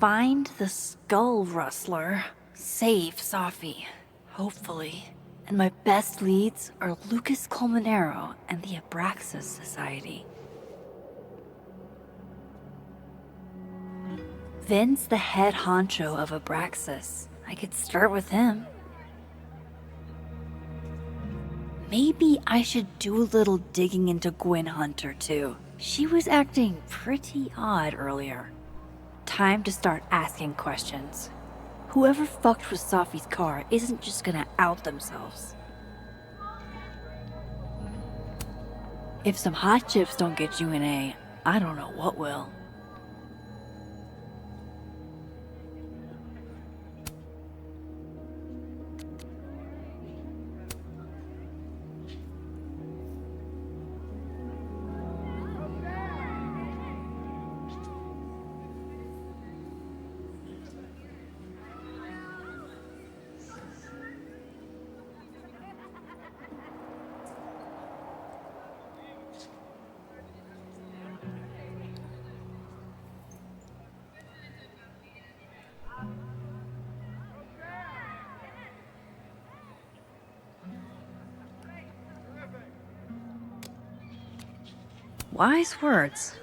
Find the Skull Rustler. Save Safi. Hopefully. And my best leads are Lucas Colmenero and the Abraxas Society. Vin's the head honcho of Abraxas. I could start with him. Maybe I should do a little digging into Gwen Hunter too. She was acting pretty odd earlier. Time to start asking questions. Whoever fucked with Safi's car isn't just gonna out themselves. If some hot chips don't get you an A, I don't know what will. Wise words.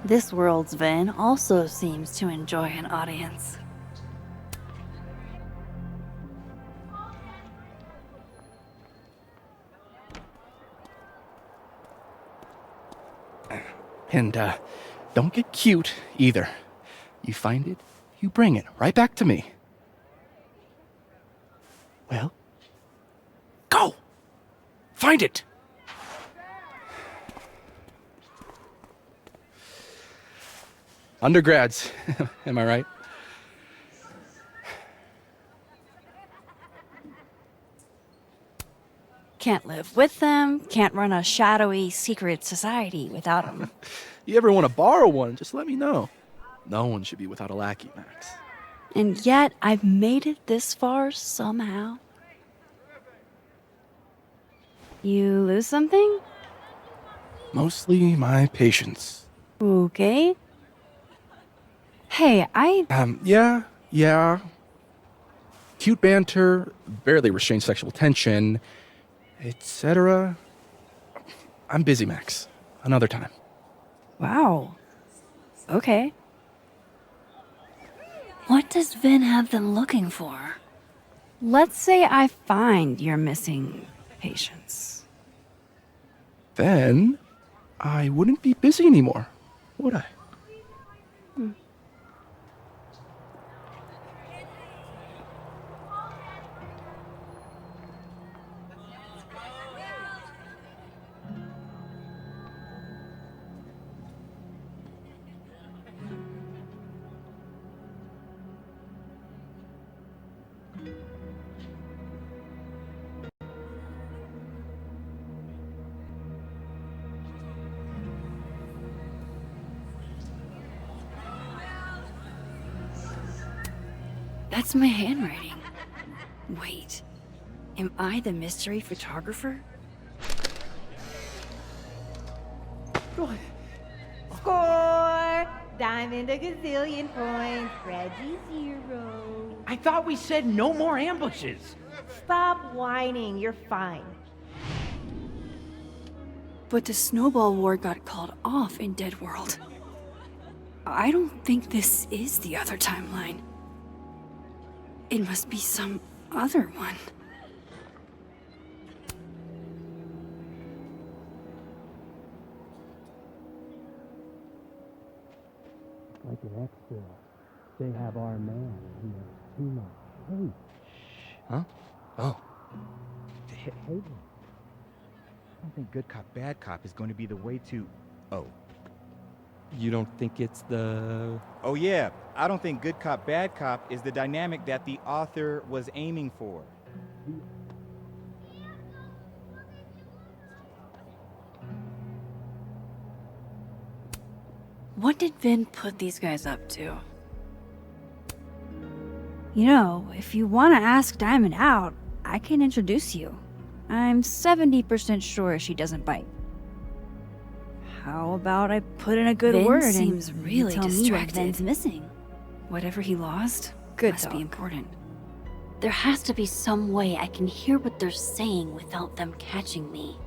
This world's Vin also seems to enjoy an audience. And, don't get cute, either. You find it, you bring it right back to me. Well, go! Find it! Undergrads, am I right? Can't live with them, can't run a shadowy secret society without them. You ever want to borrow one, just let me know. No one should be without a lackey, Max. And yet, I've made it this far somehow. You lose something? Mostly my patience. Okay. Hey, Yeah. Cute banter, barely restrained sexual tension, etc. I'm busy, Max. Another time. Wow. Okay. What does Vin have them looking for? Let's say I find your missing patience. Then I wouldn't be busy anymore, would I? That's my handwriting. Wait, am I the mystery photographer? Score! Diamond a gazillion points, Reggie 0. I thought we said no more ambushes. Stop whining, you're fine. But the snowball war got called off in Dead World. I don't think this is the other timeline. It must be some other one. Like an extra. They have our man who knows too much. Hey, Huh? Oh. hey. I don't think good cop, bad cop is going to be the way to... Oh. You don't think it's the... Oh yeah, I don't think good cop, bad cop is the dynamic that the author was aiming for. What did Vin put these guys up to? You know, if you want to ask Diamond out, I can introduce you. I'm 70% sure she doesn't bite. How about I put in a good Vin word seems and really tell me what distracted. Vin's missing? Whatever he lost must be important. There has to be some way I can hear what they're saying without them catching me.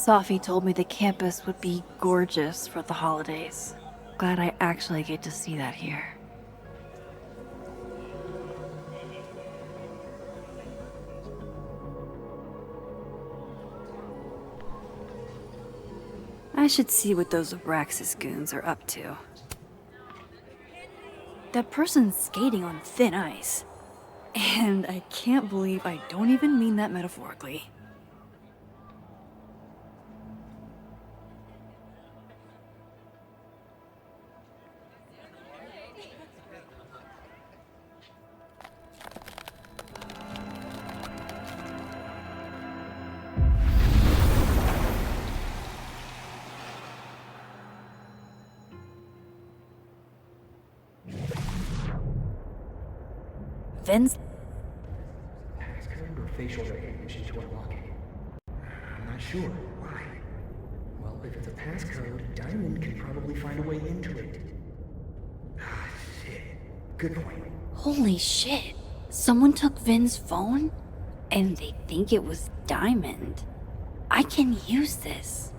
Safi told me the campus would be gorgeous for the holidays. Glad I actually get to see that here. I should see what those Abraxas goons are up to. That person's skating on thin ice. And I can't believe I don't even mean that metaphorically. Vin's Passcode or facial recognition to unlock it? I'm not sure. Why? Well, if it's a passcode, Diamond can probably find a way into it. Ah, shit. Good point. Holy shit. Someone took Vin's phone? And they think it was Diamond. I can use this.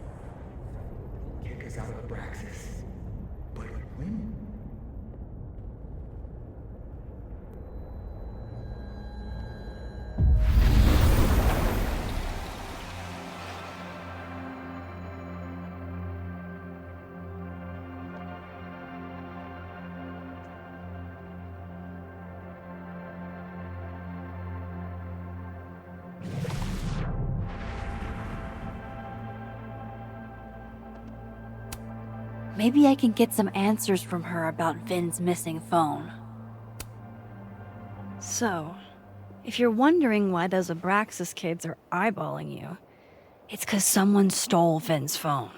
Kick us out of Abraxas. But when? Maybe I can get some answers from her about Vin's missing phone. So, if you're wondering why those Abraxas kids are eyeballing you, it's 'cause someone stole Vin's phone.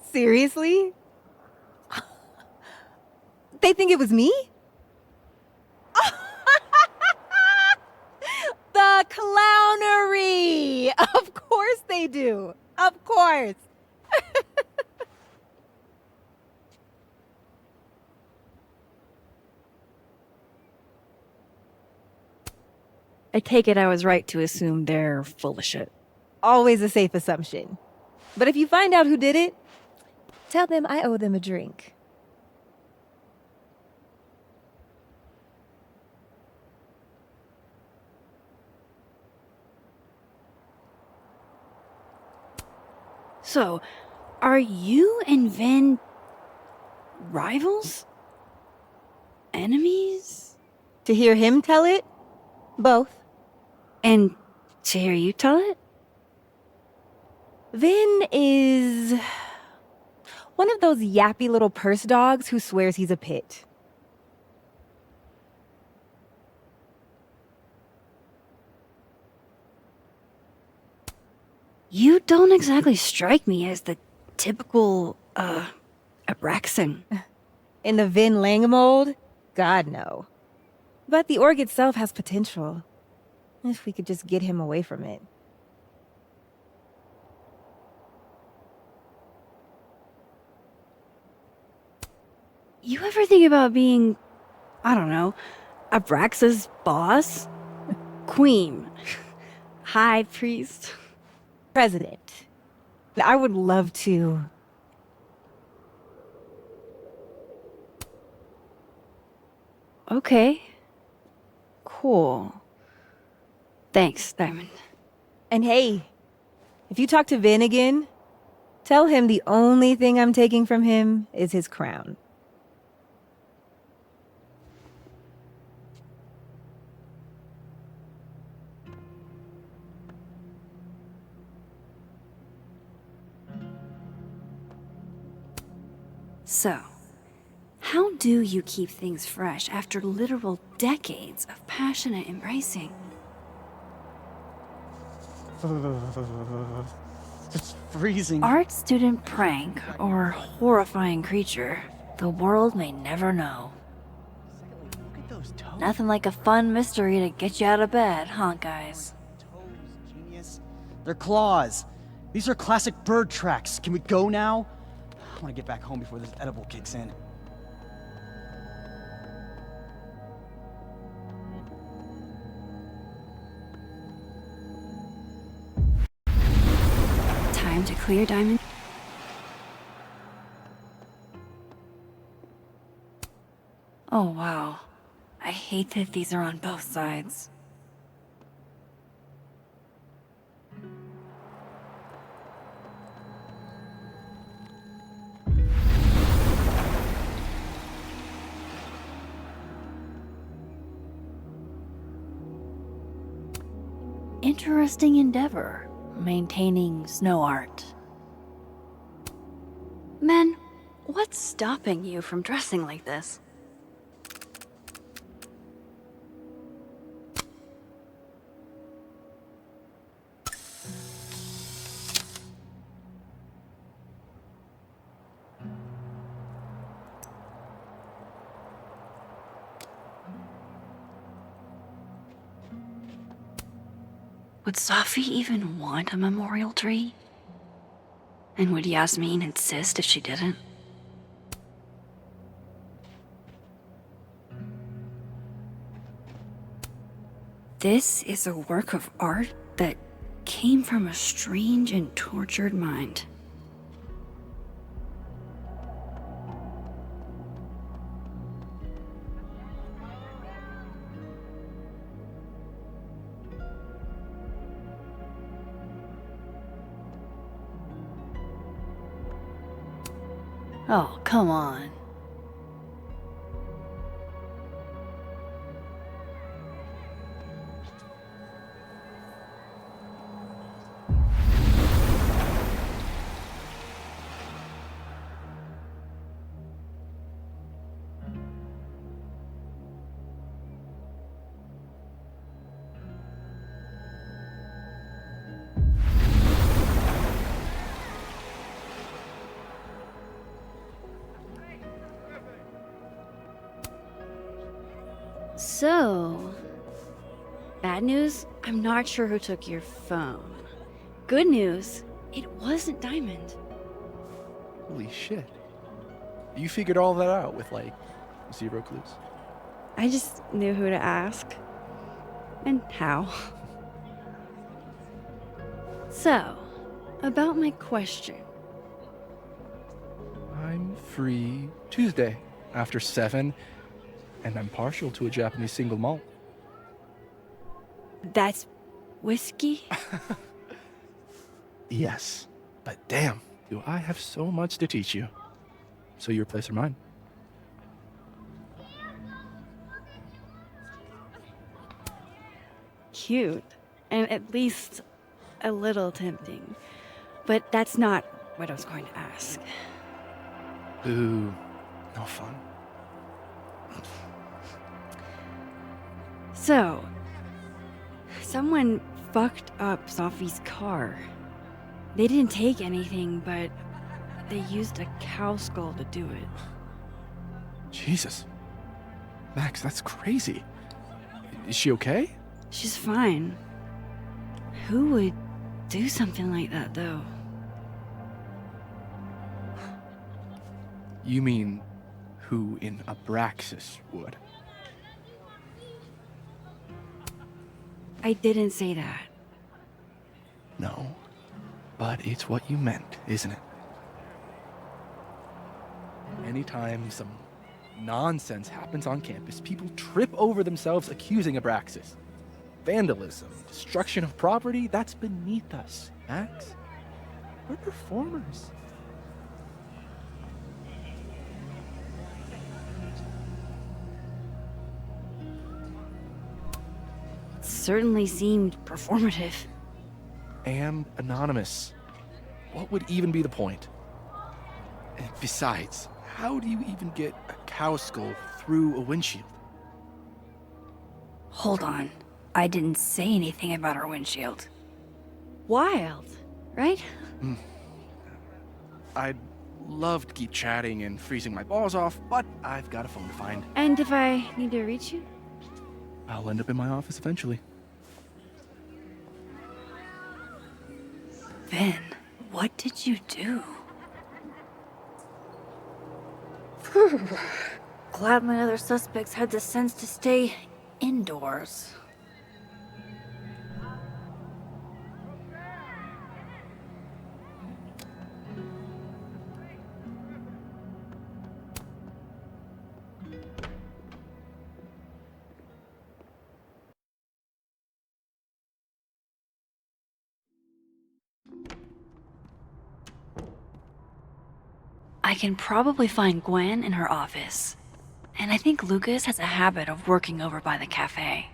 Seriously? They think it was me? The clownery! Of course they do. Of course. I take it I was right to assume they're full of shit. Always a safe assumption. But if you find out who did it, tell them I owe them a drink. So, are you and Vin rivals? Enemies? To hear him tell it? Both. And to hear you tell it? Vin is one of those yappy little purse dogs who swears he's a pit. You don't exactly strike me as the typical, Abraxan. In the Vin Lang mold? God, no. But the org itself has potential. If we could just get him away from it. You ever think about being, I don't know, Abraxa's boss? Queen. High priest. President. I would love to. Okay. Cool. Thanks, Diamond. And hey, if you talk to Vin again, tell him the only thing I'm taking from him is his crown. So, how do you keep things fresh after literal decades of passionate embracing? It's freezing. Art student prank or horrifying creature, the world may never know. Look at those toes. Nothing like a fun mystery to get you out of bed, huh, guys? Toes, genius. They're claws. These are classic bird tracks. Can we go now? I want to get back home before this edible kicks in. Time to clear, Diamond. Oh, wow. I hate that these are on both sides. Interesting endeavor, maintaining snow art. Men, what's stopping you from dressing like this? Would Safi even want a memorial tree? And would Yasmin insist if she didn't? This is a work of art that came from a strange and tortured mind. Oh, come on. So, bad news, I'm not sure who took your phone. Good news, it wasn't Diamond. Holy shit. You figured all that out with, like, 0 clues? I just knew who to ask. And how. So, about my question. I'm free Tuesday after 7, and I'm partial to a Japanese single malt. That's whiskey? Yes, but damn, do I have so much to teach you. So your place or mine? cute, and at least a little tempting. But that's not what I was going to ask. Boo. No fun. So, someone fucked up Sophie's car. They didn't take anything, but they used a cow skull to do it. Jesus. Max, that's crazy. Is she okay? She's fine. Who would do something like that, though? You mean who in Abraxas would? I didn't say that. No. But it's what you meant, isn't it? Anytime some nonsense happens on campus, people trip over themselves accusing Abraxas. Vandalism, destruction of property, that's beneath us, Max. We're performers. It certainly seemed performative. And anonymous. What would even be the point? And besides, how do you even get a cow skull through a windshield? Hold on. I didn't say anything about our windshield. Wild, right? I'd love to keep chatting and freezing my balls off, but I've got a phone to find. And if I need to reach you? I'll end up in my office eventually. Vin, what did you do? Glad my other suspects had the sense to stay indoors. I can probably find Gwen in her office. And I think Lucas has a habit of working over by the cafe.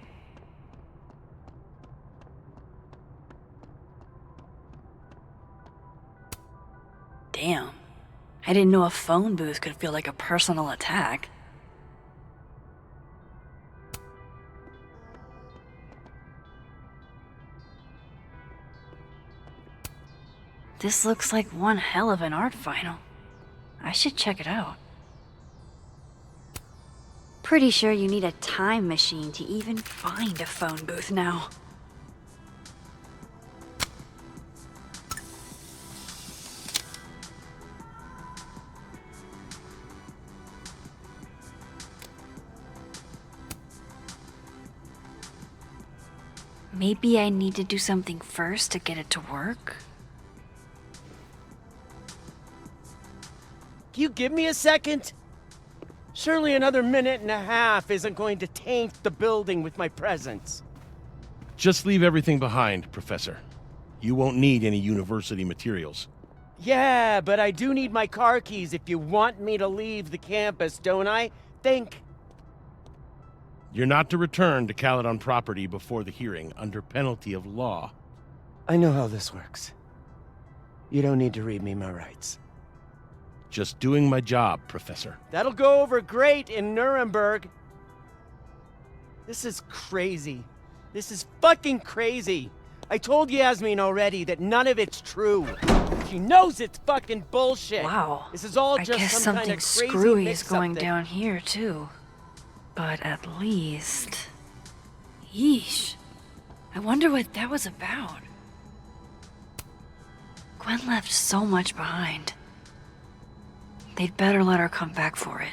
Damn. I didn't know a phone booth could feel like a personal attack. This looks like one hell of an art final. I should check it out. Pretty sure you need a time machine to even find a phone booth now. Maybe I need to do something first to get it to work? Can you give me a second? Surely another minute and a half isn't going to taint the building with my presence. Just leave everything behind, Professor. You won't need any university materials. Yeah, but I do need my car keys if you want me to leave the campus, don't I? Think. You're not to return to Caledon property before the hearing, under penalty of law. I know how this works. You don't need to read me my rights. Just doing my job, Professor. That'll go over great in Nuremberg. This is crazy. This is fucking crazy. I told Yasmin already that none of it's true. She knows it's fucking bullshit. Wow. This is all I just guess some kind something of crazy screwy is mix-up going that- down here, too. But at least... Yeesh. I wonder what that was about. Gwen left so much behind. They'd better let her come back for it.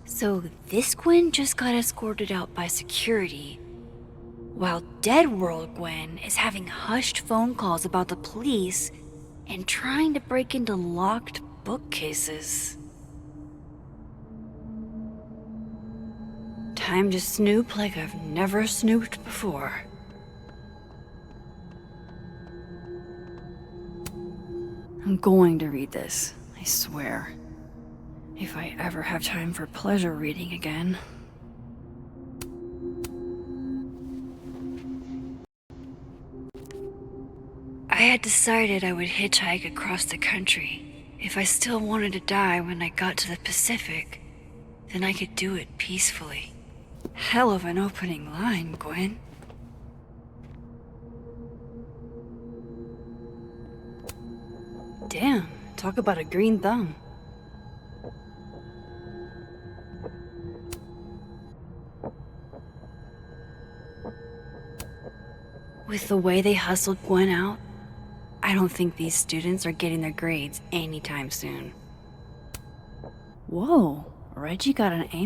So this Gwen just got escorted out by security, while Dead World Gwen is having hushed phone calls about the police and trying to break into locked bookcases. Time to snoop like I've never snooped before. I'm going to read this, I swear. If I ever have time for pleasure reading again. I had decided I would hitchhike across the country. If I still wanted to die when I got to the Pacific, then I could do it peacefully. Hell of an opening line, Gwen. Damn, talk about a green thumb. With the way they hustled Gwen out, I don't think these students are getting their grades anytime soon. Whoa, Reggie got an A-?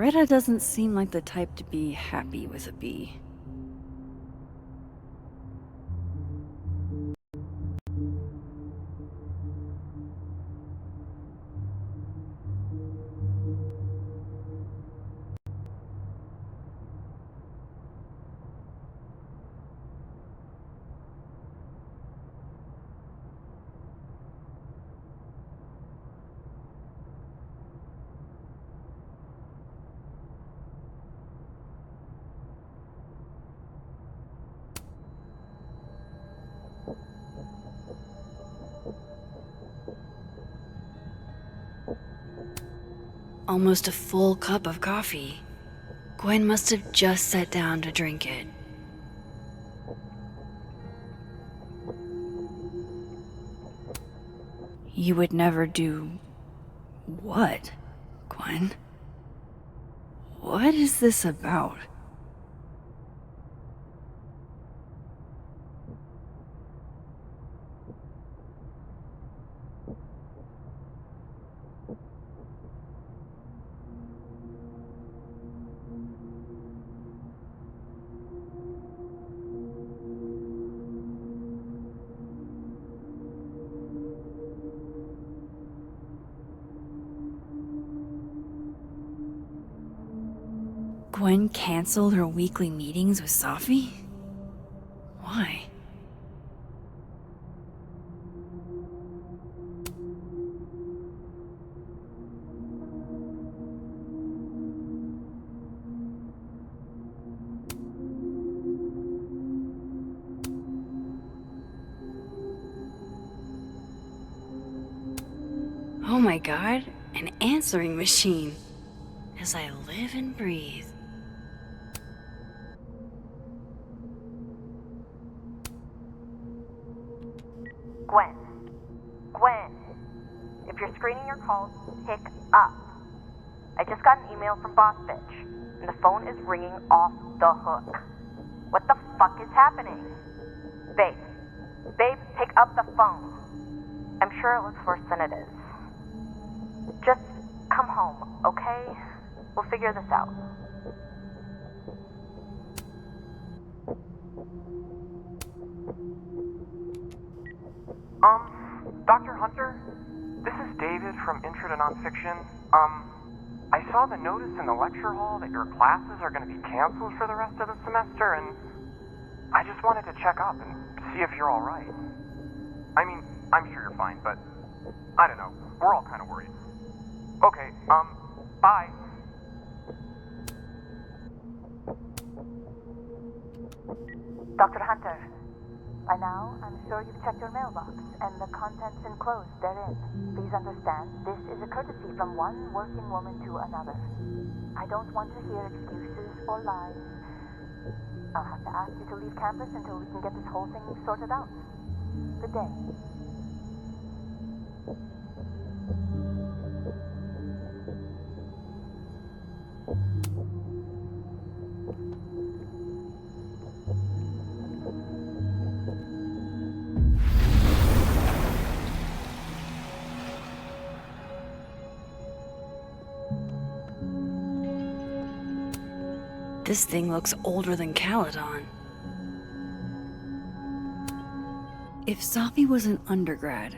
Loretta doesn't seem like the type to be happy with a B. Almost a full cup of coffee. Gwen must have just sat down to drink it. You would never do... what, Gwen? What is this about? Gwen canceled her weekly meetings with Safi? Why? Oh my god, an answering machine. As I live and breathe. Gwen. Gwen. If you're screening your calls, pick up. I just got an email from Boss Bitch, and the phone is ringing off the hook. What the fuck is happening? Babe. Babe, pick up the phone. I'm sure it looks worse than it is. Just come home, okay? We'll figure this out. Dr. Hunter? This is David from Intro to Nonfiction. I saw the notice in the lecture hall that your classes are going to be canceled for the rest of the semester, and I just wanted to check up and see if you're alright. I mean, I'm sure you're fine, but I don't know. We're all kind of worried. Okay, bye. Dr. Hunter, by now, I'm sure you've checked your mailbox and the contents enclosed therein. Please understand, this is a courtesy from one working woman to another. I don't want to hear excuses or lies. I'll have to ask you to leave campus until we can get this whole thing sorted out. Good day. This thing looks older than Caledon. If Safi was an undergrad,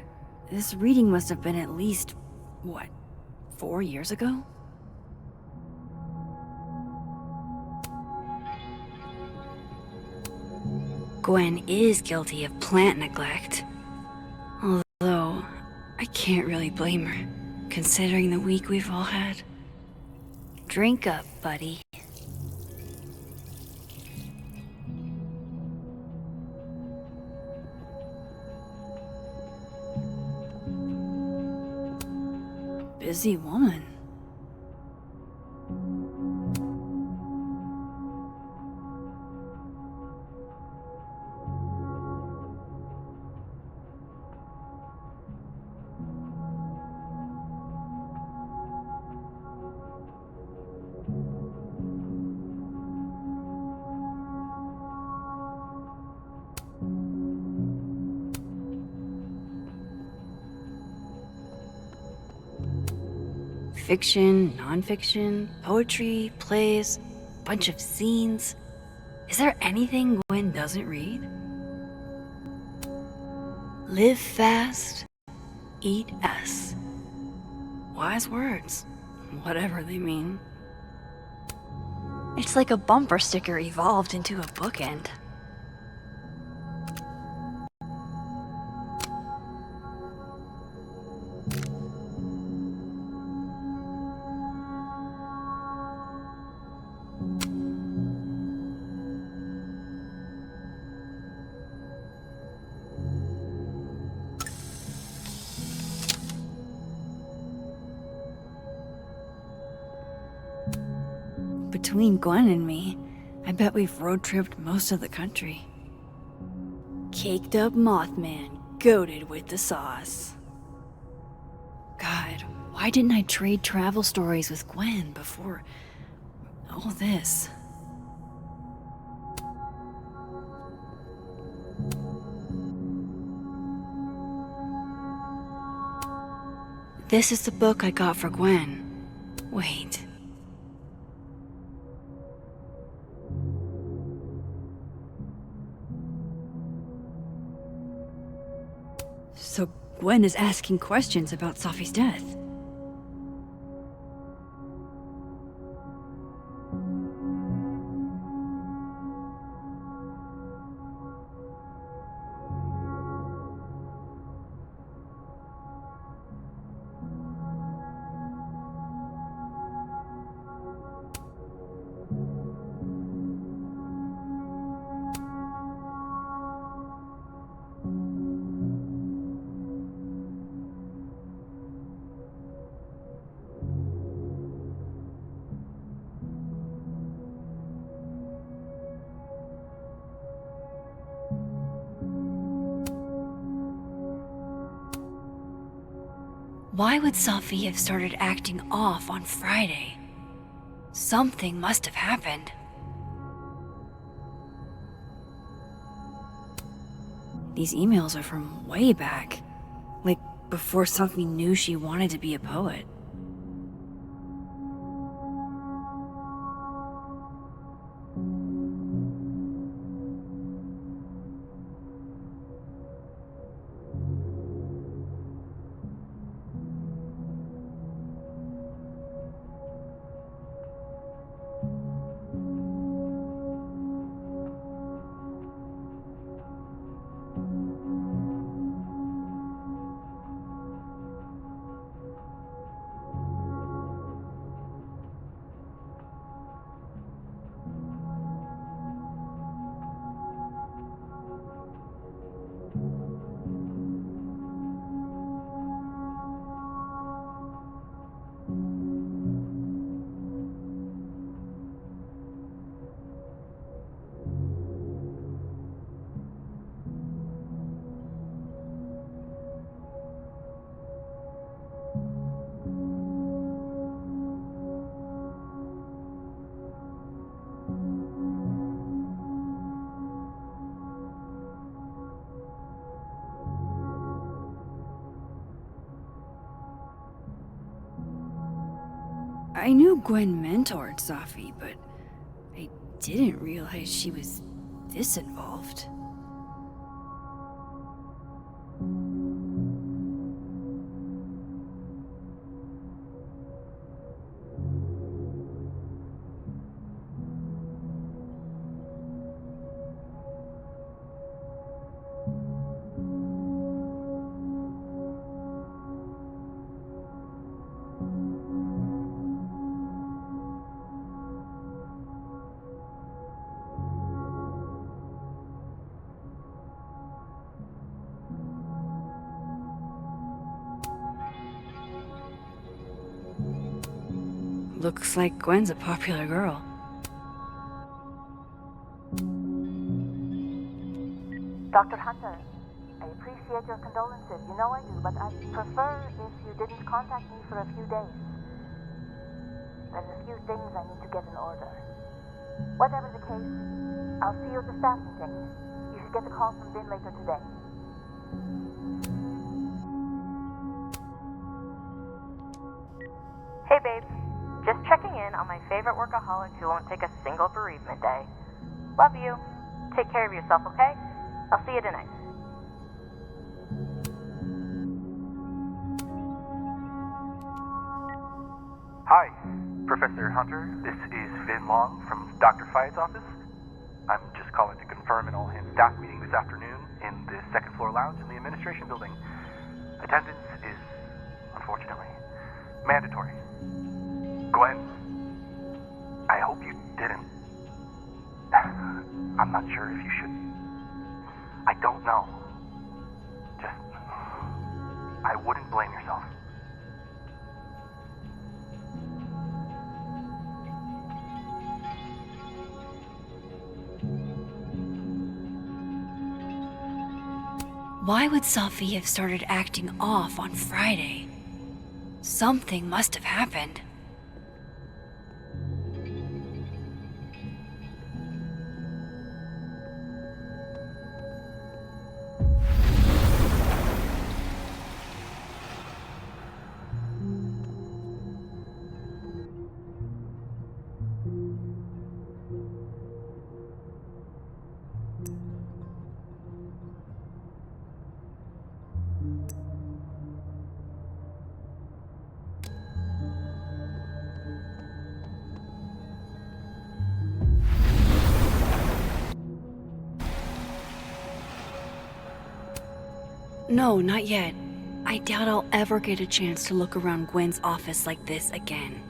this reading must have been at least, what, 4 years ago? Gwen is guilty of plant neglect. Although, I can't really blame her, considering the week we've all had. Drink up, buddy. Busy woman. Fiction, nonfiction, poetry, plays, bunch of scenes. Is there anything Gwen doesn't read? Live fast, eat S. Wise words, whatever they mean. It's like a bumper sticker evolved into a bookend. Between Gwen and me, I bet we've road-tripped most of the country. Caked up Mothman, goated with the sauce. God, why didn't I trade travel stories with Gwen before all this? This is the book I got for Gwen. Wait. So Gwen is asking questions about Safi's death. Why would Safi have started acting off on Friday? Something must have happened. These emails are from way back. Like, before Safi knew she wanted to be a poet. I knew Gwen mentored Safi, but I didn't realize she was this involved. Looks like Gwen's a popular girl. Dr. Hunter, I appreciate your condolences. You know I do, but I'd prefer if you didn't contact me for a few days. There's a few things I need to get in order. Whatever the case, I'll see you at the staff meeting. You should get the call from Vin later today. Hey, babe. Just checking in on my favorite workaholic who won't take a single bereavement day. Love you. Take care of yourself, okay? I'll see you tonight. Hi, Professor Hunter. This is Vin Long from Dr. Fayed's office. I'm just calling to confirm an all-hands staff meeting this afternoon in the second floor lounge in the administration building. Attendance is, unfortunately, mandatory. Gwen, I hope you didn't. I'm not sure if you should. I don't know. Just, I wouldn't blame yourself. Why would Safi have started acting off on Friday? Something must have happened. No, not yet. I doubt I'll ever get a chance to look around Gwen's office like this again.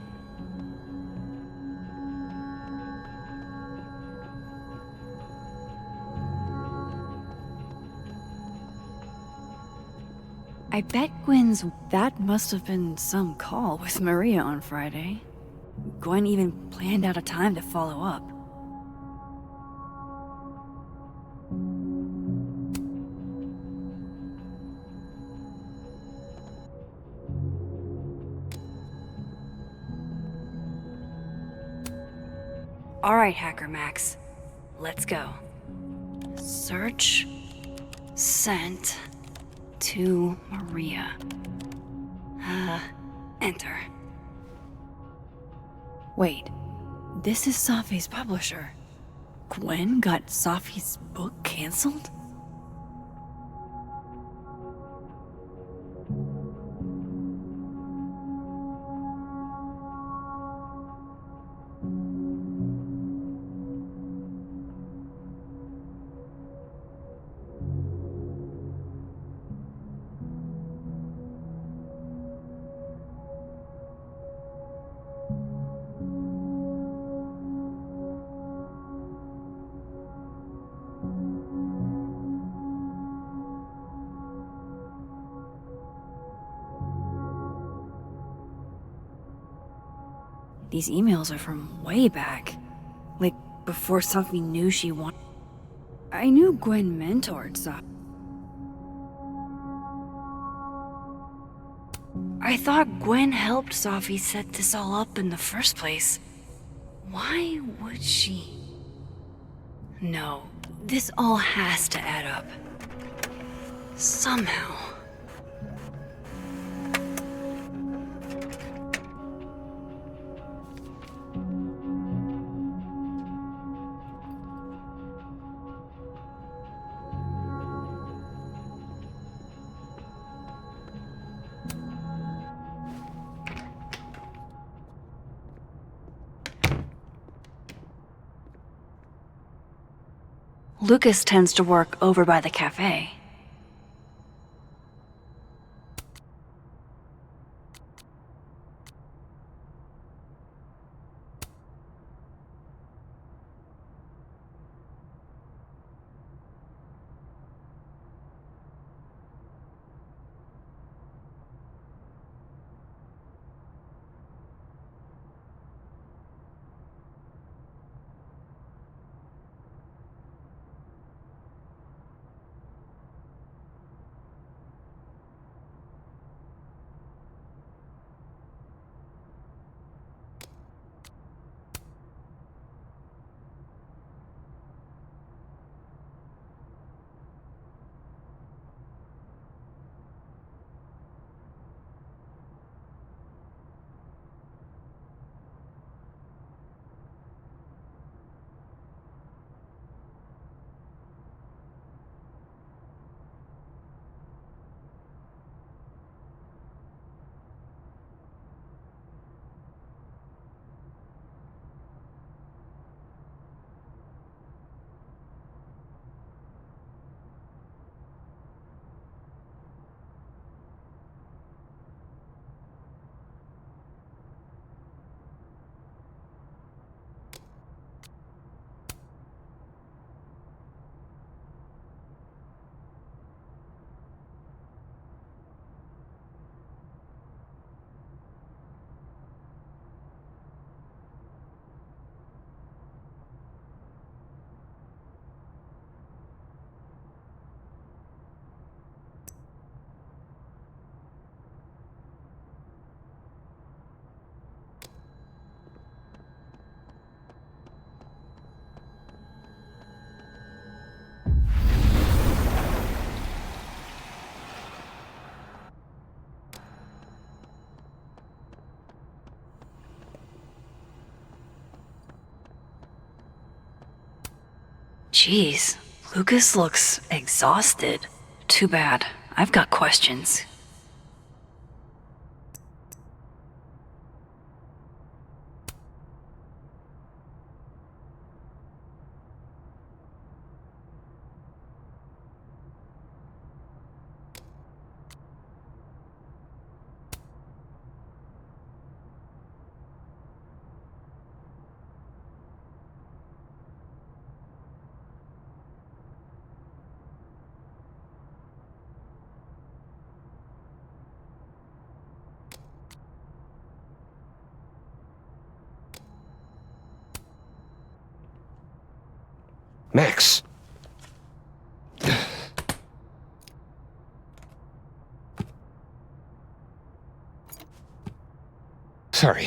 I bet Gwen's... That must have been some call with Maria on Friday. Gwen even planned out a time to follow up. All right, Hacker Max. Let's go. Search. Sent. To Maria. Enter. Wait. This is Safi's publisher. Gwen got Safi's book canceled? These emails are from way back. Like, before Safi knew she wanted... I knew Gwen mentored Safi. I thought Gwen helped Safi set this all up in the first place. Why would she? No, this all has to add up. Somehow. Lucas tends to work over by the cafe. Jeez, Lucas looks exhausted. Too bad. I've got questions. Max! Sorry.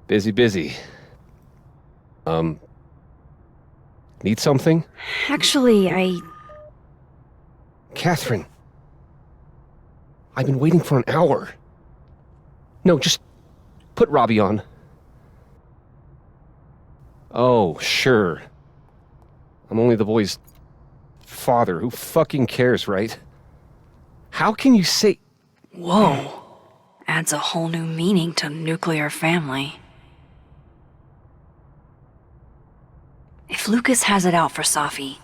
Busy. Need something? Actually, Catherine. I've been waiting for an hour. No, just put Robbie on. Oh, sure. I'm only the boy's father. Who fucking cares, right? How can you say... Whoa. Adds a whole new meaning to nuclear family. If Lucas has it out for Safi,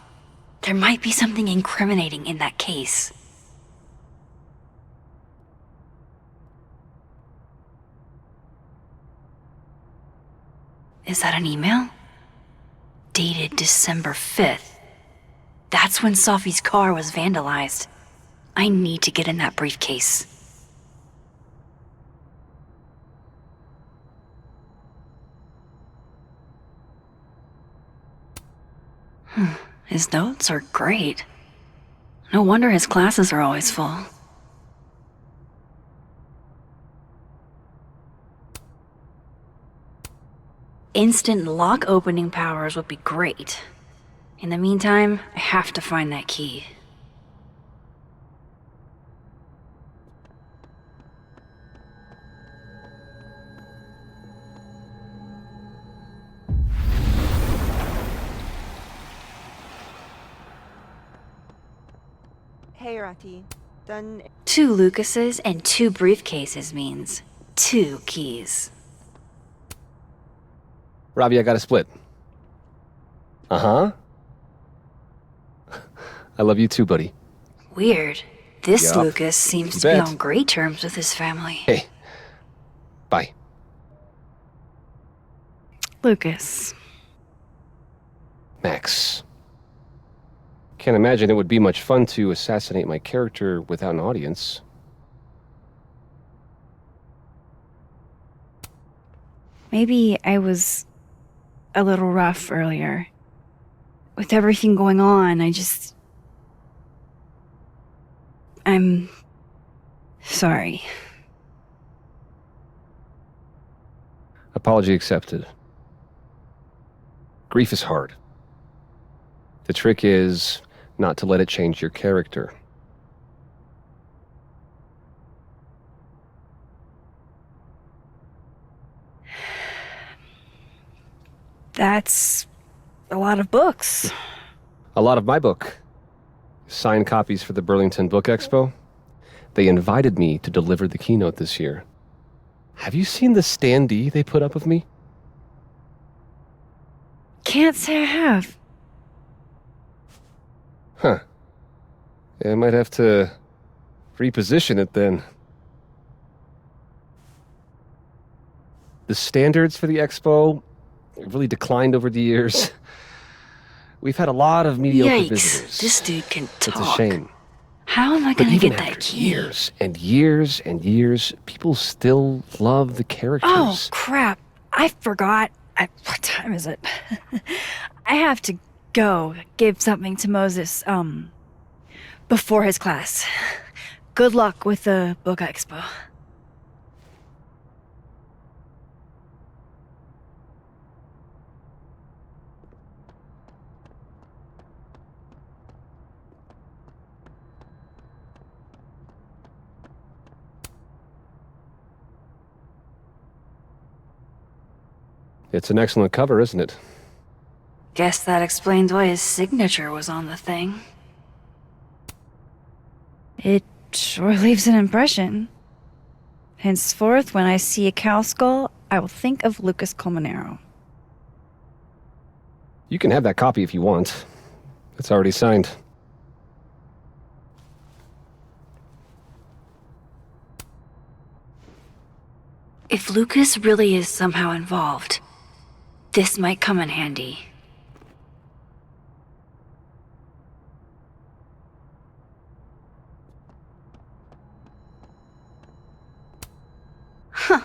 there might be something incriminating in that case. Is that an email? Dated December 5th. That's when Safi's car was vandalized. I need to get in that briefcase. His notes are great. No wonder his classes are always full. Instant lock opening powers would be great. In the meantime, I have to find that key. Hey, Rati. Done. 2 Lucases and 2 briefcases means 2 keys. Robbie, I got a split. Uh-huh. I love you too, buddy. Weird. This Yup. Lucas seems You to be bet. on great terms with his family. Hey. Bye. Lucas. Max. Can't imagine it would be much fun to assassinate my character without an audience. Maybe I was a little rough earlier. With everything going on, I'm sorry. Apology accepted. Grief is hard. The trick is not to let it change your character. That's a lot of books. A lot of my book. Signed copies for the Burlington Book Expo. They invited me to deliver the keynote this year. Have you seen the standee they put up of me? Can't say I have. Huh. I might have to reposition it then. The standards for the expo really declined over the years. We've had a lot of mediocre visitors. This dude can talk. It's a shame. How am I But gonna even get that after key? years and years and years, people still love the characters. Oh, crap. I forgot. What time is it? I have to go give something to Moses, before his class. Good luck with the book expo. It's an excellent cover, isn't it? Guess that explains why his signature was on the thing. It sure leaves an impression. Henceforth, when I see a cow skull, I will think of Lucas Colmenero. You can have that copy if you want. It's already signed. If Lucas really is somehow involved, this might come in handy. Huh.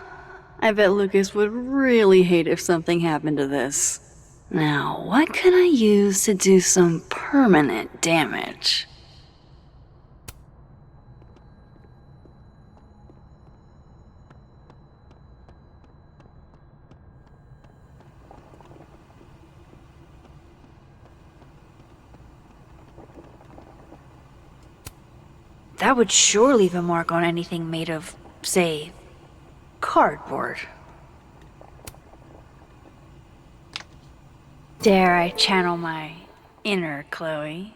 I bet Lucas would really hate if something happened to this. Now, what can I use to do some permanent damage? That would sure leave a mark on anything made of, say, cardboard. Dare I channel my inner Chloe?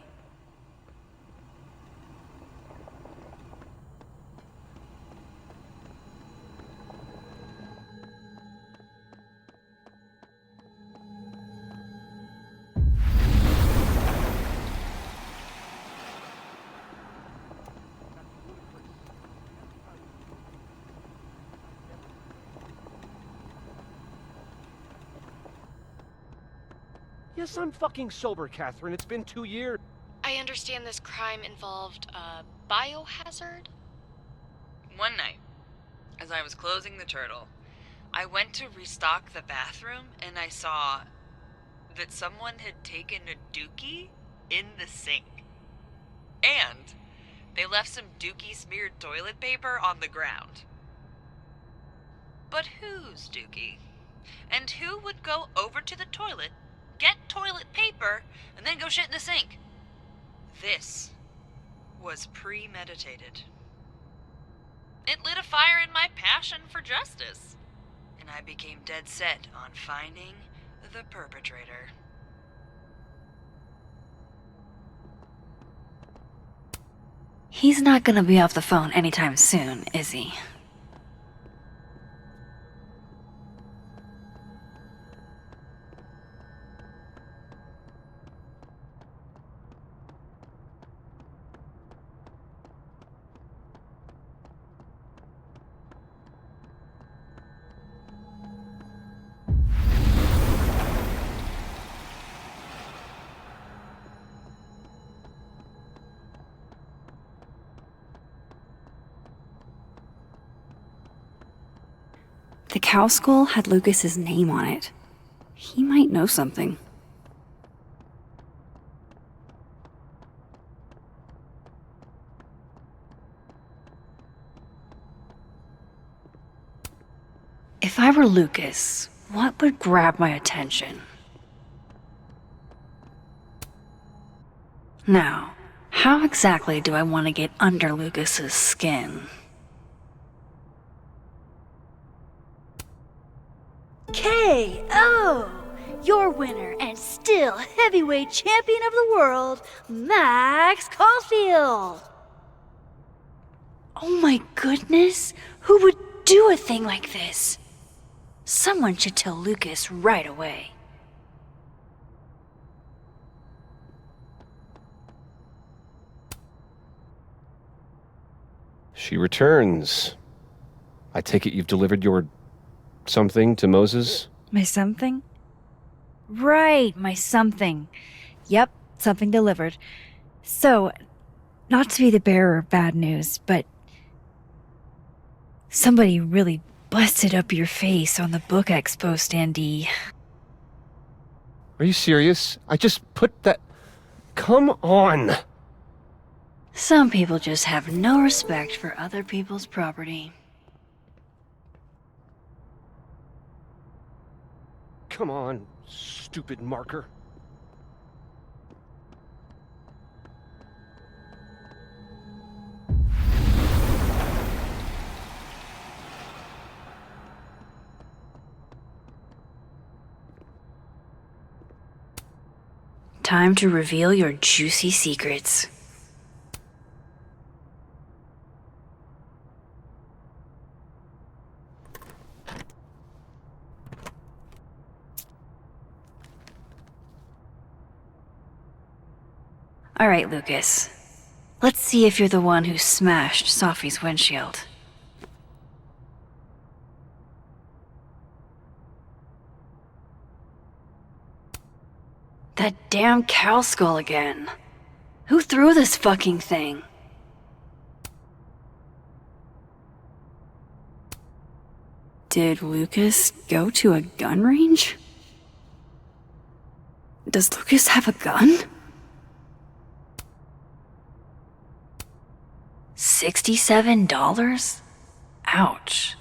Yes, I'm fucking sober, Catherine. It's been 2 years. I understand this crime involved a biohazard? One night, as I was closing the turtle, I went to restock the bathroom and I saw that someone had taken a dookie in the sink. And they left some dookie smeared toilet paper on the ground. But whose dookie? And who would go over to the toilet, get toilet paper, and then go shit in the sink? This was premeditated. It lit a fire in my passion for justice, and I became dead set on finding the perpetrator. He's not gonna be off the phone anytime soon, is he? The cow skull had Lucas's name on it. He might know something. If I were Lucas, what would grab my attention? Now, how exactly do I want to get under Lucas's skin? KO! Your winner and still heavyweight champion of the world, Max Caulfield! Oh my goodness, who would do a thing like this? Someone should tell Lucas right away. She returns. I take it you've delivered your something to Moses? My something? Right, my something. Yep, something delivered. So, not to be the bearer of bad news, but somebody really busted up your face on the book expo standee. Are you serious? I just put that... Come on! Some people just have no respect for other people's property. Come on, stupid marker. Time to reveal your juicy secrets. All right, Lucas. Let's see if you're the one who smashed Sophie's windshield. That damn cow skull again. Who threw this fucking thing? Did Lucas go to a gun range? Does Lucas have a gun? $67? Ouch.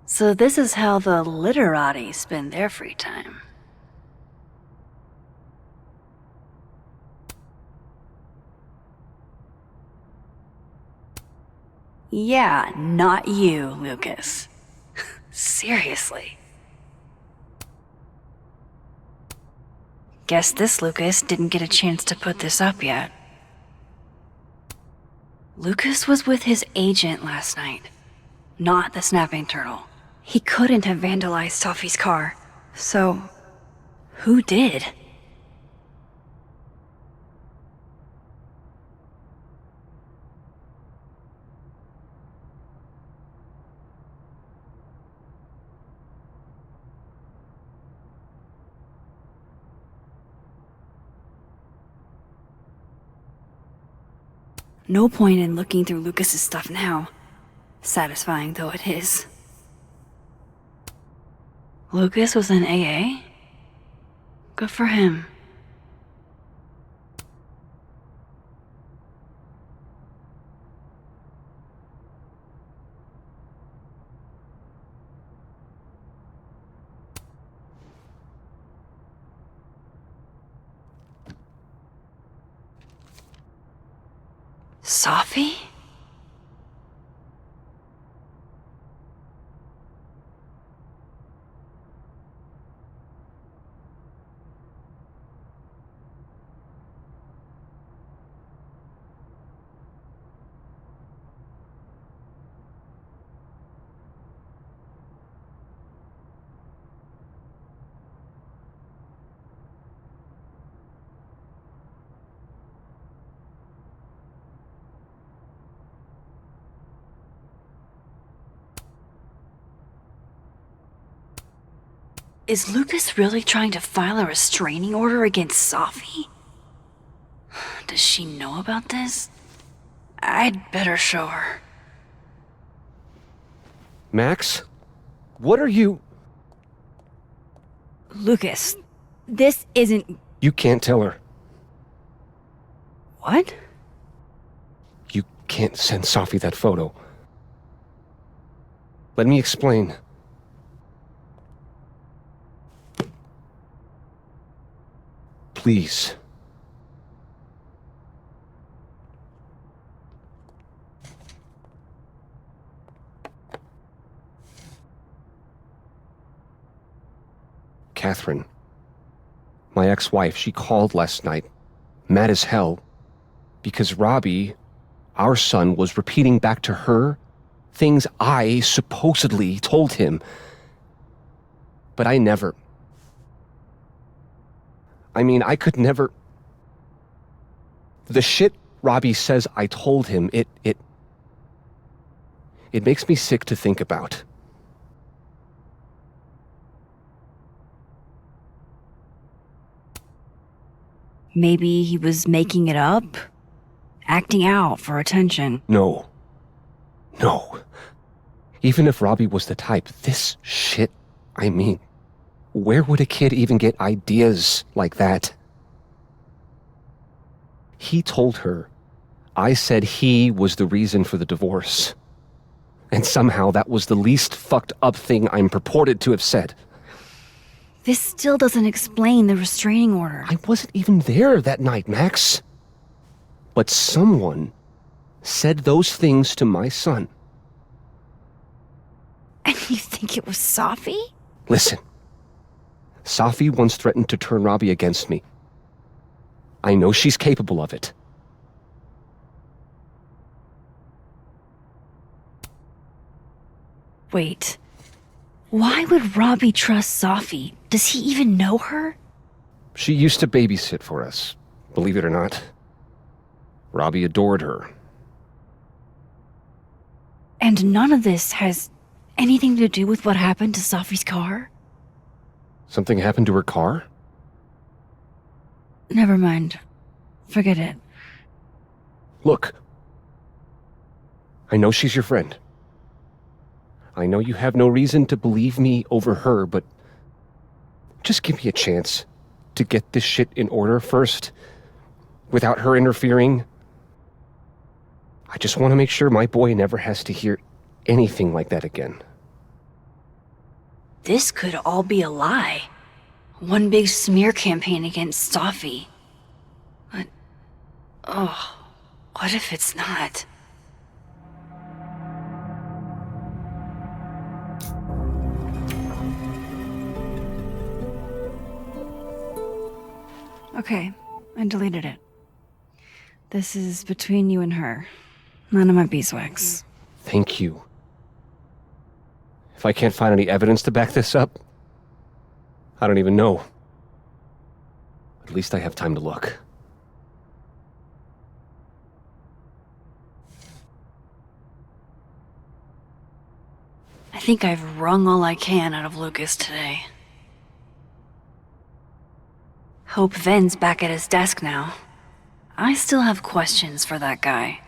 So this is how the literati spend their free time. Yeah, not you, Lucas. Seriously. Guess this Lucas didn't get a chance to put this up yet. Lucas was with his agent last night, not the snapping turtle. He couldn't have vandalized Sophie's car, so who did? No point in looking through Lucas's stuff now, satisfying though it is. Lucas was in AA? Good for him. Sophie? Is Lucas really trying to file a restraining order against Sophie? Does she know about this? I'd better show her. Max? What are you... Lucas, this isn't... You can't tell her. What? You can't send Safi that photo. Let me explain. Please. Catherine, my ex-wife, she called last night, mad as hell, because Robbie, our son, was repeating back to her things I supposedly told him. But I never... I mean, I could never... The shit Robbie says I told him, it makes me sick to think about. Maybe he was making it up? Acting out for attention? No. No. Even if Robbie was the type, this shit, I mean, where would a kid even get ideas like that? He told her I said he was the reason for the divorce. And somehow that was the least fucked up thing I'm purported to have said. This still doesn't explain the restraining order. I wasn't even there that night, Max. But someone said those things to my son. And you think it was Safi? Listen. Safi once threatened to turn Robbie against me. I know she's capable of it. Wait. Why would Robbie trust Safi? Does he even know her? She used to babysit for us, believe it or not. Robbie adored her. And none of this has anything to do with what happened to Safi's car? Something happened to her car? Never mind. Forget it. Look. I know she's your friend. I know you have no reason to believe me over her, but just give me a chance to get this shit in order first, without her interfering. I just want to make sure my boy never has to hear anything like that again. This could all be a lie. One big smear campaign against Safi. But, what if it's not? Okay, I deleted it. This is between you and her. None of my beeswax. Thank you. If I can't find any evidence to back this up, I don't even know. At least I have time to look. I think I've wrung all I can out of Lucas today. Hope Ven's back at his desk now. I still have questions for that guy.